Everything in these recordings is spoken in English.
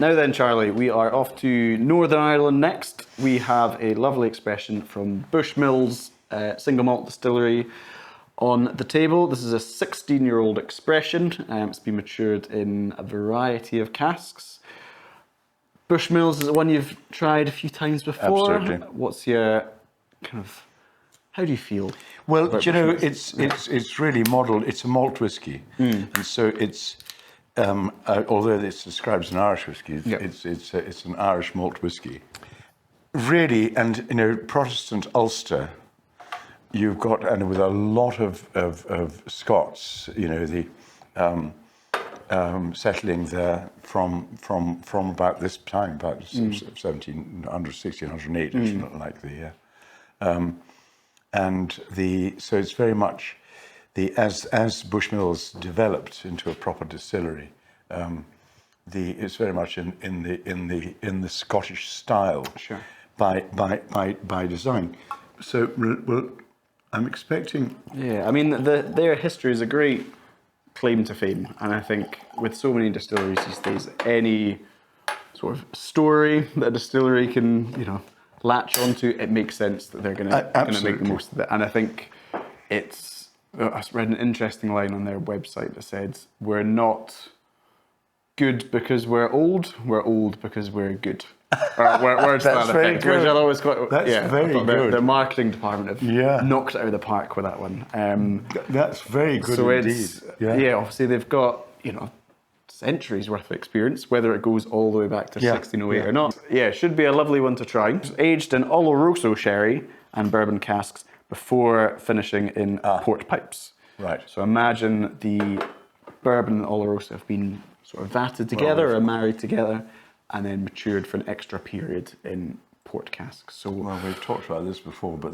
Now then, Charlie, we are off to Northern Ireland next. We have a lovely expression from Bushmills single malt distillery on the table. This is a 16-year-old expression. It's been matured in a variety of casks. Bushmills is one you've tried a few times before. Absolutely. What's your kind of, how do you feel? Well, do you know, it's really modelled. It's a malt whisky, and so it's although this describes an Irish whisky, it's an Irish malt whisky. Really, and you know, Protestant Ulster, you've got, and with a lot of Scots, you know, the settling there from about this time, about 1608, or something like the. So it's very much as Bushmills developed into a proper distillery, it's very much in the Scottish style, sure, by design. So well, I'm expecting. Yeah, I mean their history is a great claim to fame, and I think with so many distilleries these days, any sort of story that a distillery can, you know, latch onto, it makes sense that they're going to make the most of it. And I think it's, I read an interesting line on their website that said, "We're not good because we're old because we're good." Words to that effect, which I always quite. That's very good. Their marketing department have knocked it out of the park with that one. That's very good so indeed. Yeah, obviously they've got, you know, centuries worth of experience, whether it goes all the way back to 1608 or not. Yeah, it should be a lovely one to try. It's aged in Oloroso sherry and bourbon casks before finishing in port pipes. Right. So imagine the bourbon and Oloroso have been sort of vatted together or married together and then matured for an extra period in port casks. So well, we've talked about this before, but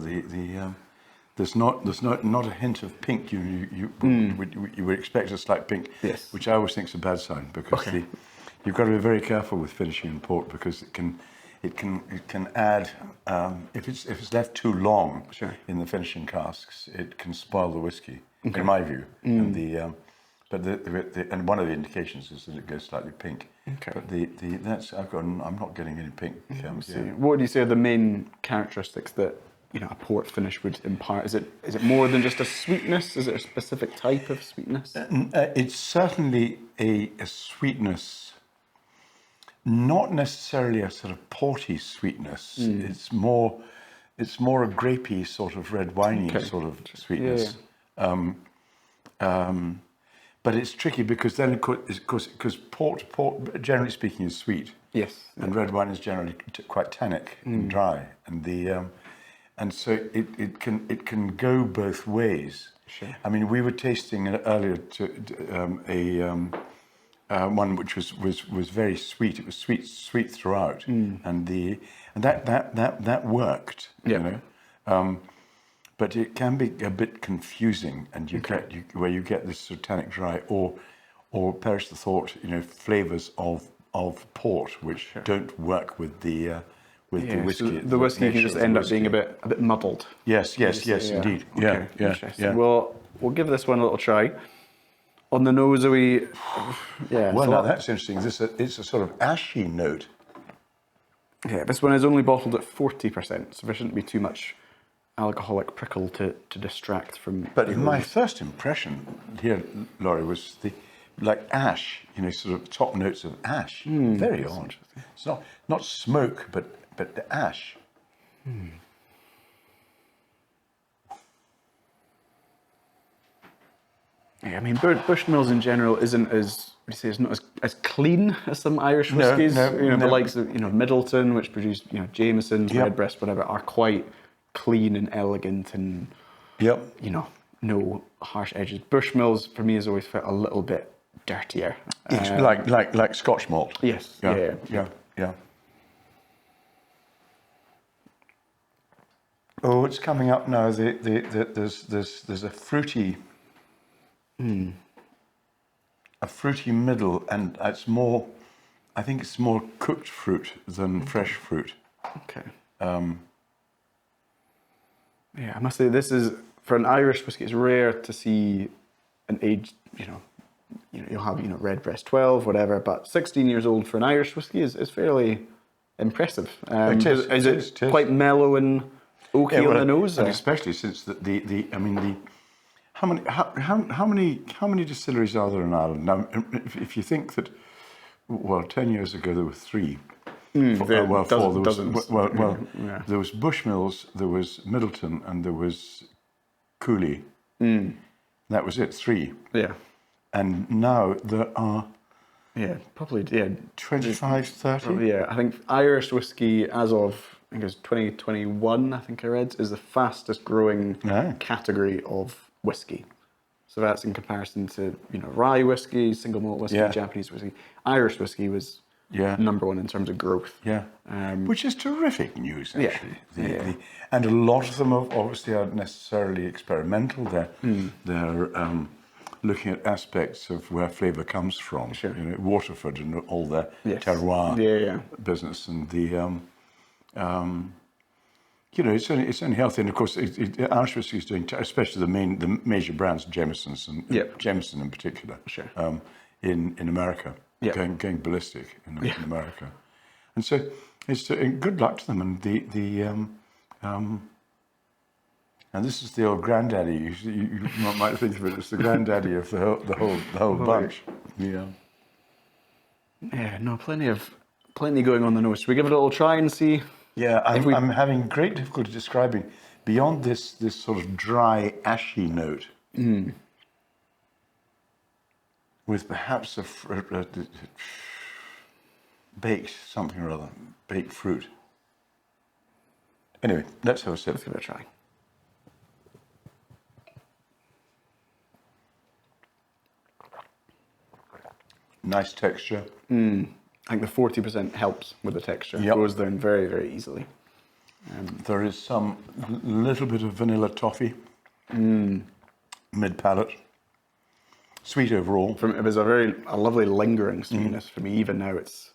there's not a hint of pink. You would expect a slight pink, yes, which I always think is a bad sign, because you've got to be very careful with finishing in port, because it can add if it's left too long in the finishing casks, it can spoil the whiskey, in my view. And and one of the indications is that it goes slightly pink. Okay. But I'm not getting any pink. What do you say are the main characteristics that, you know, a port finish would impart? Is it more than just a sweetness? Is it a specific type of sweetness? It's certainly a sweetness, not necessarily a sort of porty sweetness. It's more a grapey sort of red winey sort of sweetness. But it's tricky because then, of course, port generally speaking is sweet. Yes. And red wine is generally quite tannic and dry, and so it can go both ways. Sure. I mean, we were tasting earlier one which was very sweet. It was sweet throughout, and that worked. You know. But it can be a bit confusing, and you get this sort of tannic dry, or perish the thought, you know, flavours of port which don't work with the whiskey. So the whiskey can just end up being a bit muddled. Yes, indeed. Okay. Interesting. Well, we'll give this one a little try. On the nose, Well, now that's interesting. It's a sort of ashy note. Yeah, this one is only bottled at 40%, so there shouldn't be too much alcoholic prickle to distract from. But my first impression here, Laurie, was like ash, you know, sort of top notes of ash. Very odd. It's not smoke, but the ash. Yeah, I mean, Bushmills in general isn't it's not as clean as some Irish whiskies. The likes of, you know, Middleton, which produced, you know, Jameson's, Redbreast, whatever, are quite clean and elegant and, you know, no harsh edges. Bushmills for me has always felt a little bit dirtier. It's like Scotch malt. Yes. Yeah. Oh, it's coming up now. There's a fruity, middle, and it's more. I think it's more cooked fruit than fresh fruit. Okay. Yeah, I must say this is, for an Irish whiskey, it's rare to see an aged, you know, you'll have Redbreast 12, whatever, but 16 years old for an Irish whiskey is fairly impressive. Is it quite mellow and oaky on the nose? And especially since how many distilleries are there in Ireland now? If you think that, 10 years ago there were 3. Four. There was Bushmills, there was Middleton, and there was Cooley. That was it, 3. Yeah. And now there are 25, 30. Yeah, I think Irish whiskey as of, I think it was 2021, I think I read, is the fastest growing category of whiskey. So that's in comparison to, rye whiskey, single malt whiskey, Japanese whiskey. Irish whiskey was number 1 in terms of growth. Yeah, which is terrific news, actually. Yeah. And a lot of them obviously aren't necessarily experimental. They're looking at aspects of where flavour comes from. Sure. Waterford and all their terroir business, and the it's only healthy. And of course, Irish whiskey is doing, especially the major brands, Jameson in particular, in America, going ballistic in America. And so it's good luck to them. And and this is the old granddaddy. You might think of it as the granddaddy of the whole bunch. Yeah. Yeah. No, plenty going on the nose. Should we give it a little try and see? Yeah, I'm having great difficulty describing beyond this sort of dry, ashy note, with perhaps a baked something or other, baked fruit. Anyway, let's have a sip. Let's give it a try. Nice texture. I think the 40% helps with the texture. It goes down very, very easily. There is some little bit of vanilla toffee, mid-palate. Sweet overall. It was a lovely lingering sweetness for me. Even now, it's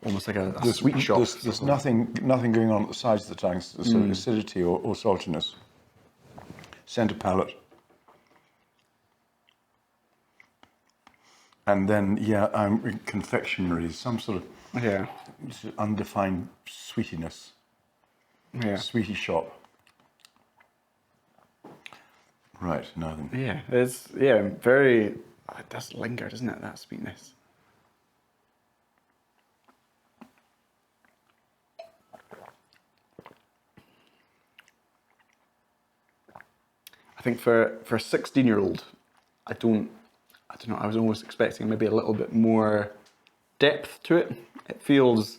almost like a sweet shop. There's nothing going on at the sides of the tongue, sort of acidity or saltiness. Centre palate. And then, confectionery, some sort of undefined sweetiness. Yeah. Sweetie shop. Right, now then. Yeah, it's very. It does linger, doesn't it? That sweetness. I think for a 16-year-old, I don't know. I was almost expecting maybe a little bit more depth to it. It feels,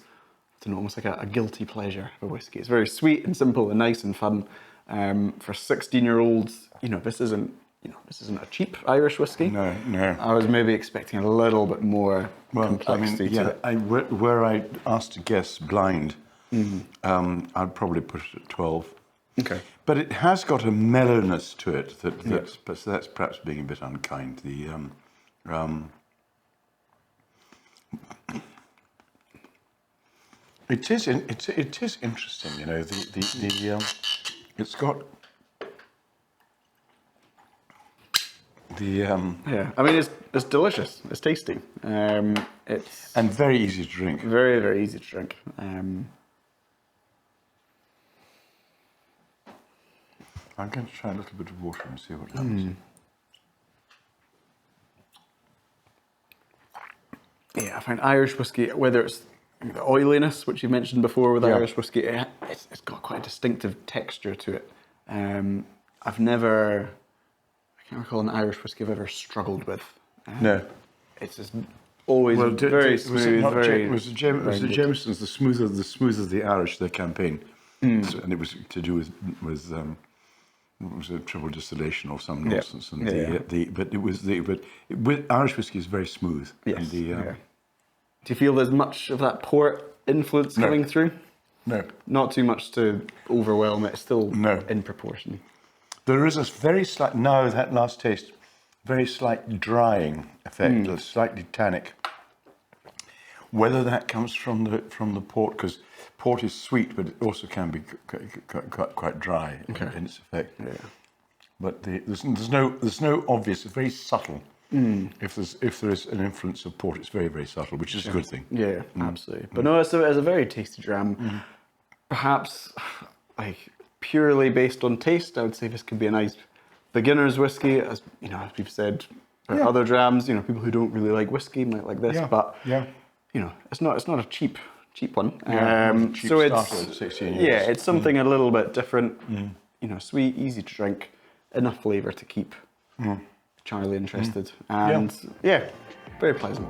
almost like a guilty pleasure of a whiskey. It's very sweet and simple and nice and fun. For 16-year-olds, this isn't a cheap Irish whiskey. No. I was maybe expecting a little bit more complexity to it. Were I asked to guess blind, I'd probably put it at 12. Okay. But it has got a mellowness to it that's perhaps being a bit unkind. It is interesting, it's got I mean, it's delicious. It's tasty. And very easy to drink. Very, very easy to drink. I'm going to try a little bit of water and see what happens. Yeah, I find Irish whiskey, whether it's the oiliness, which you mentioned before with Irish whiskey, it's got quite a distinctive texture to it. I can't recall an Irish whiskey I've ever struggled with. No. It's just always very smooth. Was the Jamesons the smoother the Irish, their campaign? So, and it was to do with was a triple distillation or some nonsense, but Irish whiskey is very smooth. Yes. Do you feel there's much of that port influence coming through? No. Not too much to overwhelm it. It's still in proportion. There is a very slight that last taste, very slight drying effect, slightly tannic. Whether that comes from the port, because port is sweet, but it also can be quite dry in its effect. Yeah. But there's no obvious. It's very subtle. If there is an influence of port, it's very, very subtle, which is a good thing. Yeah, absolutely. But no, it's a very tasty dram. Perhaps like purely based on taste, I would say this could be a nice beginner's whiskey. As you know, as we've said, other drams, you know, people who don't really like whiskey might like this, but you know, it's not a cheap one. Cheap So starter it's at 16 yeah, years. it's something a little bit different. You know, sweet, easy to drink, enough flavour to keep Charlie interested, and yeah, very pleasant.